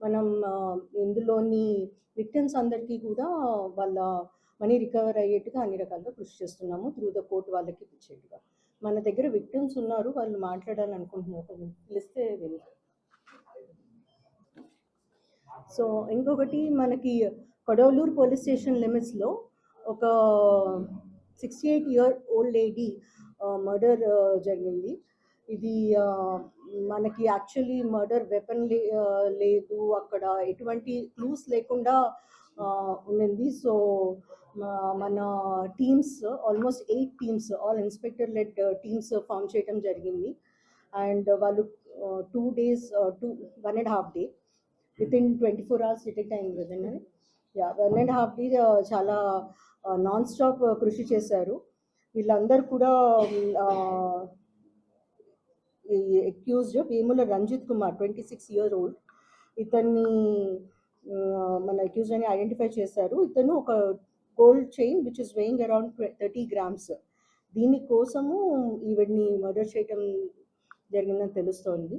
మనం ఇందులోని విక్టిమ్స్ అందరికీ కూడా వాళ్ళ మనీ రికవర్ అయ్యేట్టుగా అన్ని రకాలుగా కృషి చేస్తున్నాము త్రూ ద కోర్ట్ వాళ్ళకి ఇచ్చేట్టుగా. మన దగ్గర విక్టిమ్స్ ఉన్నారు, వాళ్ళు మాట్లాడాలనుకుంటున్నారు, కొంచెం పిలిస్తే వెళ్ళి. సో ఇంకొకటి మనకి కొడవలూరు పోలీస్ స్టేషన్ లిమిట్స్లో ఒక 68-year-old లేడీ మర్డర్ జరిగింది. ఇది మనకి యాక్చువల్లీ మర్డర్ వెపన్ లేదు, అక్కడ ఎటువంటి క్లూస్ లేకుండా ఉన్నింది. సో మన teams almost 8 teams all inspector led teams form చేయడం జరిగింది. అండ్ వాళ్ళు 2 days 1.5 day within 24 hours detect అయింది కదండి. 1.5 day చాలా నాన్ స్టాప్ కృషి చేశారు. వీళ్ళందరూ కూడా అక్యూజ్డ్ వేముల రంజిత్ కుమార్ 26-year-old, ఇతన్ని మన అక్యూజ్ అని ఐడెంటిఫై చేశారు. ఇతను ఒక gold chain which is weighing around 30 grams, దీనికోసము ఈవిడ్ని మర్డర్ చేయటం జరిగిందని తెలుస్తోంది.